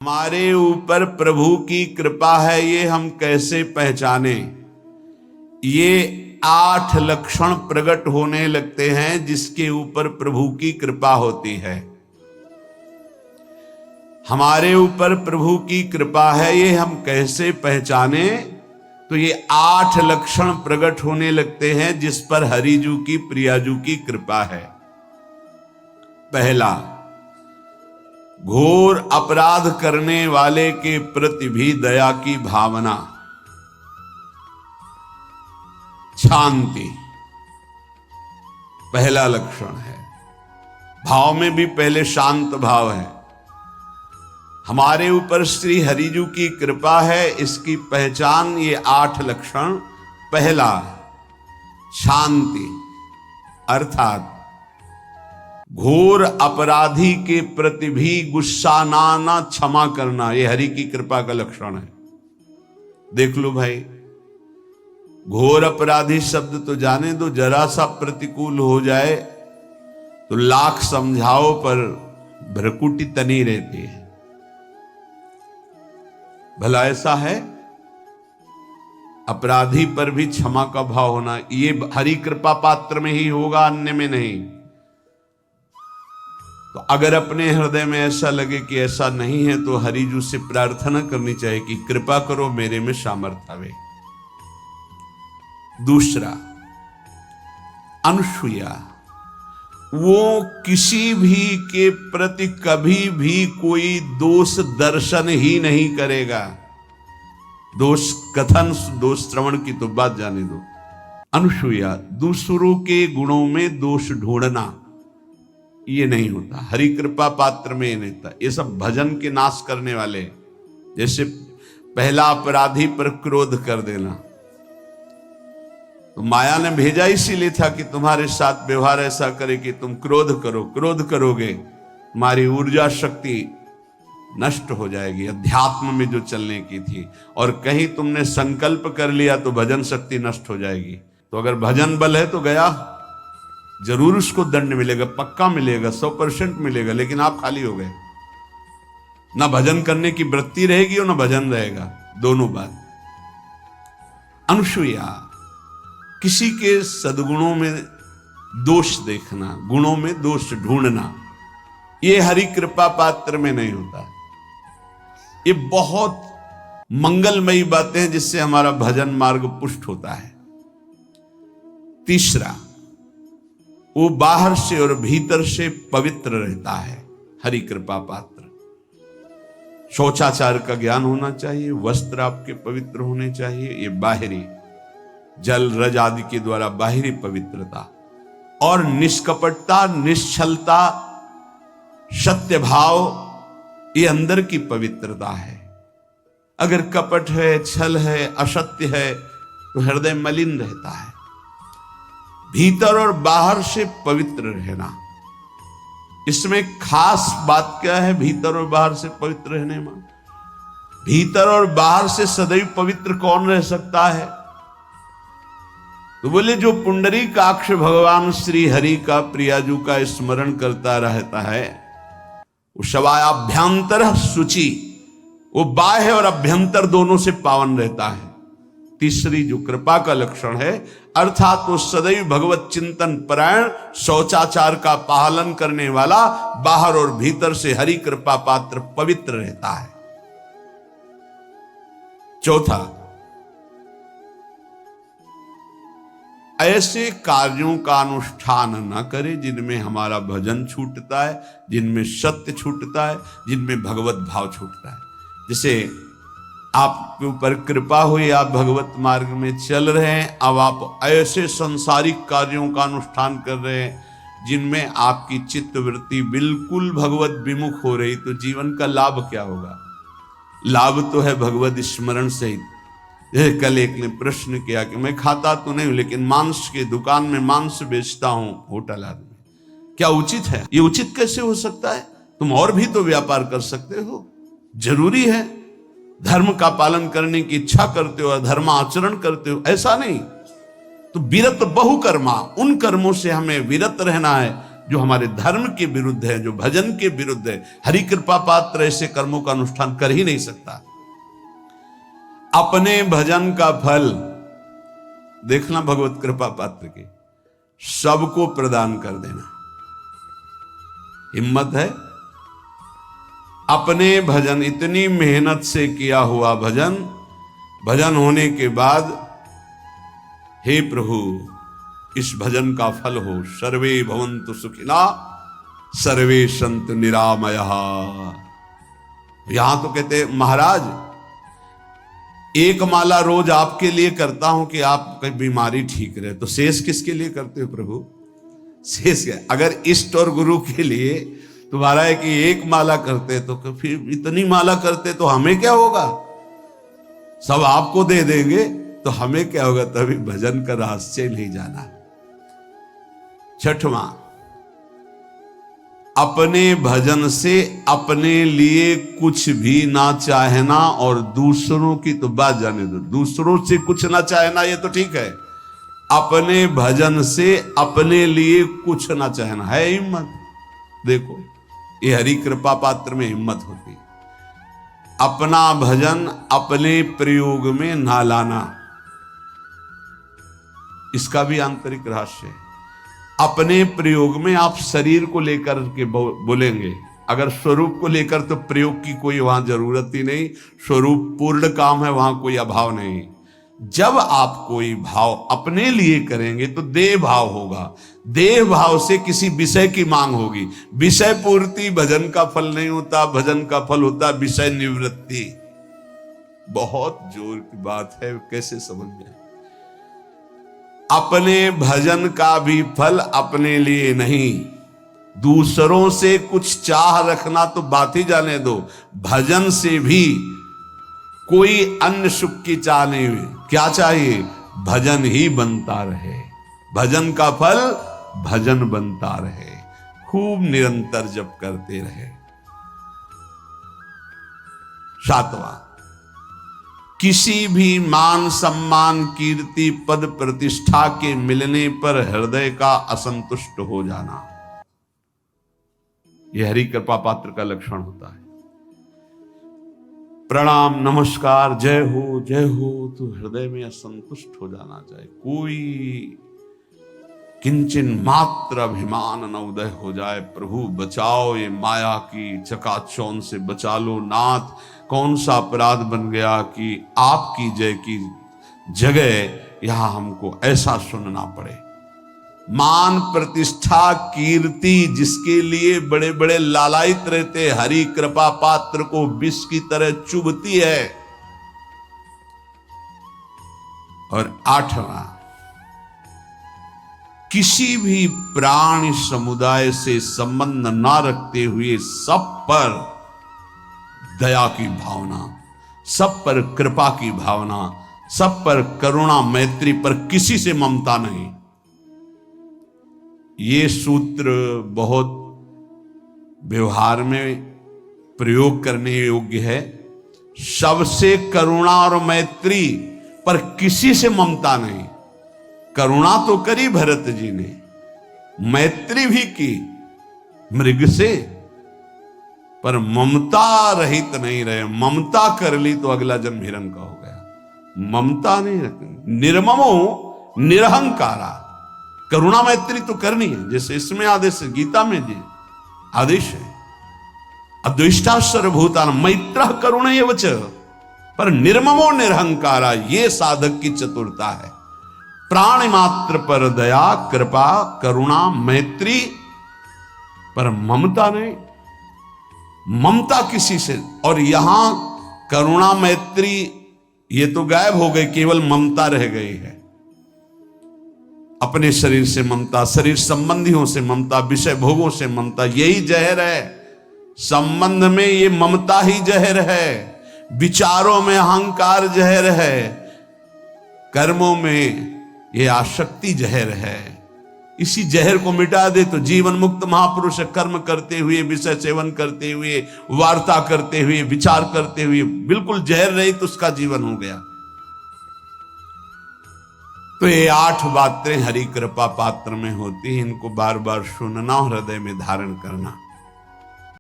हमारे ऊपर प्रभु की कृपा है, ये हम कैसे पहचाने? ये 8 लक्षण प्रकट होने लगते हैं जिसके ऊपर प्रभु की कृपा होती है। हमारे ऊपर प्रभु की कृपा है, ये हम कैसे पहचाने? तो ये 8 लक्षण प्रकट होने लगते हैं जिस पर हरिजू की प्रियाजू की कृपा है। पहला, घोर अपराध करने वाले के प्रति भी दया की भावना, शांति पहला लक्षण है। भाव में भी पहले शांत भाव है। हमारे ऊपर श्री हरिजू की कृपा है, इसकी पहचान ये 8 लक्षण। पहला, शांति, अर्थात घोर अपराधी के प्रति भी गुस्सा ना क्षमा करना, यह हरि की कृपा का लक्षण है। देख लो भाई, घोर अपराधी शब्द तो जाने दो, जरा सा प्रतिकूल हो जाए तो लाख समझाओ पर भ्रकुटी तनी रहती है। भला ऐसा है? अपराधी पर भी क्षमा का भाव होना, ये हरि कृपा पात्र में ही होगा, अन्य में नहीं। तो अगर अपने हृदय में ऐसा लगे कि ऐसा नहीं है तो हरिजू से प्रार्थना करनी चाहिए कि कृपा करो, मेरे में सामर्थ्य आवे। दूसरा, अनुसूया, वो किसी भी के प्रति कभी भी कोई दोष दर्शन ही नहीं करेगा। दोष कथन, दोष श्रवण की तो बात जाने दो। अनुसूया, दूसरों के गुणों में दोष ढूंढना ये नहीं होता। हरि कृपा पात्र में ये नहीं था। ये सब भजन के नाश करने वाले, जैसे पहला अपराधी पर क्रोध कर देना, तो माया ने भेजा इसीलिए था कि तुम्हारे साथ व्यवहार ऐसा करे कि तुम क्रोध करो। क्रोध करोगे तुम्हारी ऊर्जा शक्ति नष्ट हो जाएगी, अध्यात्म में जो चलने की थी। और कहीं तुमने संकल्प कर लिया तो भजन शक्ति नष्ट हो जाएगी। तो अगर भजन बल है तो गया, जरूर उसको दंड मिलेगा, पक्का मिलेगा, 100% मिलेगा, लेकिन आप खाली हो गए। ना भजन करने की वृत्ति रहेगी और ना भजन रहेगा, दोनों बात। अनुसूया, किसी के सद्गुणों में दोष देखना, गुणों में दोष ढूंढना, ये हरि कृपा पात्र में नहीं होता। ये बहुत मंगलमयी बातें हैं जिससे हमारा भजन मार्ग पुष्ट होता है। तीसरा, वो बाहर से और भीतर से पवित्र रहता है, हरि कृपा पात्र। शौचाचार का ज्ञान होना चाहिए, वस्त्र आपके पवित्र होने चाहिए, ये बाहरी जल रज आदि के द्वारा बाहरी पवित्रता। और निष्कपटता, निश्चलता, सत्य भाव, ये अंदर की पवित्रता है। अगर कपट है, छल है, असत्य है तो हृदय मलिन रहता है। भीतर और बाहर से पवित्र रहना, इसमें खास बात क्या है? भीतर और बाहर से पवित्र रहने में, भीतर और बाहर से सदैव पवित्र कौन रह सकता है? तो बोले, जो पुंडरीकाक्ष भगवान श्री हरि का प्रियाजू का स्मरण करता रहता है, वो शवायाभ्यंतर शुचि, वो बाह्य और अभ्यंतर दोनों से पावन रहता है। तीसरी जो कृपा का लक्षण है, अर्थात वो सदैव भगवत चिंतन परायण, शौचाचार का पालन करने वाला, बाहर और भीतर से हरि कृपा पात्र पवित्र रहता है। चौथा, ऐसे कार्यों का अनुष्ठान न करे जिनमें हमारा भजन छूटता है, जिनमें सत्य छूटता है, जिनमें भगवत भाव छूटता है। जैसे आपके ऊपर कृपा हुई, आप भगवत मार्ग में चल रहे हैं, अब आप ऐसे संसारिक कार्यों का अनुष्ठान कर रहे हैं जिनमें आपकी चित्त वृत्ति बिल्कुल भगवत विमुख हो रही, तो जीवन का लाभ क्या होगा? लाभ तो है भगवत स्मरण सहित। जैसे कल एक ने प्रश्न किया कि मैं खाता तो नहीं हूं लेकिन मांस के दुकान में मांस बेचता हूं, होटल आदमी, क्या उचित है? ये उचित कैसे हो सकता है? तुम और भी तो व्यापार कर सकते हो। जरूरी है धर्म का पालन करने की इच्छा करते हो, धर्म आचरण करते हो, ऐसा नहीं। तो विरत बहुकर्मा, उन कर्मों से हमें विरत रहना है जो हमारे धर्म के विरुद्ध है, जो भजन के विरुद्ध है। हरि कृपा पात्र ऐसे कर्मों का अनुष्ठान कर ही नहीं सकता। अपने भजन का फल देखना भगवत कृपा पात्र के सबको प्रदान कर देना। हिम्मत है? अपने भजन, इतनी मेहनत से किया हुआ भजन, भजन होने के बाद हे प्रभु इस भजन का फल हो, सर्वे भवन्तु सुखिना सर्वे सन्तु निरामयः। यहां तो कहते महाराज एक माला रोज आपके लिए करता हूं कि आपकी बीमारी ठीक रहे, तो शेष किसके लिए करते हो प्रभु? शेष क्या? अगर इष्ट और गुरु के लिए तुम्हारा है कि एक माला करते तो फिर इतनी माला करते तो हमें क्या होगा? सब आपको दे देंगे तो हमें क्या होगा? तभी भजन का रहस्य नहीं जाना। छठवां, अपने भजन से अपने लिए कुछ भी ना चाहना, और दूसरों की तो बात जाने दो, दूसरों से कुछ ना चाहना ये तो ठीक है, अपने भजन से अपने लिए कुछ ना चाहना है हिम्मत। देखो ये हरि कृपा पात्र में हिम्मत होती है। अपना भजन अपने प्रयोग में ना लाना, इसका भी आंतरिक रहस्य है। अपने प्रयोग में आप शरीर को लेकर के बोलेंगे, अगर स्वरूप को लेकर तो प्रयोग की कोई वहां जरूरत ही नहीं, स्वरूप पूर्ण काम है, वहां कोई अभाव नहीं। जब आप कोई भाव अपने लिए करेंगे तो देह भाव होगा, देह भाव से किसी विषय की मांग होगी। विषय पूर्ति भजन का फल नहीं होता, भजन का फल होता विषय निवृत्ति। बहुत जोर की बात है, कैसे समझ में? अपने भजन का भी फल अपने लिए नहीं, दूसरों से कुछ चाह रखना तो बात ही जाने दो, भजन से भी कोई अन्य सुख की चाह नहीं हुई। क्या चाहिए? भजन ही बनता रहे, भजन का फल भजन बनता रहे, खूब निरंतर जप करते रहे। सातवां, किसी भी मान सम्मान कीर्ति पद प्रतिष्ठा के मिलने पर हृदय का असंतुष्ट हो जाना, यह हरि कृपा पात्र का लक्षण होता है। प्रणाम नमस्कार जय हो तो हृदय में असंतुष्ट हो जाना चाहिए। कोई किंचन मात्र अभिमान न उदय हो जाए। प्रभु बचाओ, ये माया की चकाचौंध से बचा लो नाथ। कौन सा अपराध बन गया कि आपकी जय की जगह यहां हमको ऐसा सुनना पड़े। मान प्रतिष्ठा कीर्ति जिसके लिए बड़े बड़े लालायित रहते, हरि कृपा पात्र को विष की तरह चुभती है। और आठवां, किसी भी प्राणी समुदाय से संबंध ना रखते हुए सब पर दया की भावना, सब पर कृपा की भावना, सब पर करुणा मैत्री पर किसी से ममता नहीं। ये सूत्र बहुत व्यवहार में प्रयोग करने योग्य है। सबसे करुणा और मैत्री पर किसी से ममता नहीं। करुणा तो करी भरत जी ने, मैत्री भी की मृग से, पर ममता रहित नहीं रहे। ममता कर ली तो अगला जन्म हिरण का हो गया। ममता नहीं रखनी। निर्ममो निरहंकारा, करुणा मैत्री तो करनी है, जैसे इसमें आदेश है, गीता में जी आदेश है, अद्वेष्टा सर्वभूतानां मैत्रः करुणैव च, पर निर्ममो निरहंकारा, ये साधक की चतुरता है। प्राणी मात्र पर दया कृपा करुणा मैत्री, पर ममता नहीं। ममता किसी से, और यहां करुणा मैत्री ये तो गायब हो गई, केवल ममता रह गई है। अपने शरीर से ममता, शरीर संबंधियों से ममता, विषय भोगों से ममता, यही जहर है। संबंध में ये ममता ही जहर है, विचारों में अहंकार जहर है, कर्मों में ये आसक्ति जहर है। इसी जहर को मिटा दे तो जीवन मुक्त महापुरुष कर्म करते हुए, विषय सेवन करते हुए, वार्ता करते हुए, विचार करते हुए, बिल्कुल जहर रहित उसका जीवन हो गया। तो ये 8 बातें हरि कृपा पात्र में होती हैं, इनको बार बार सुनना, हृदय में धारण करना।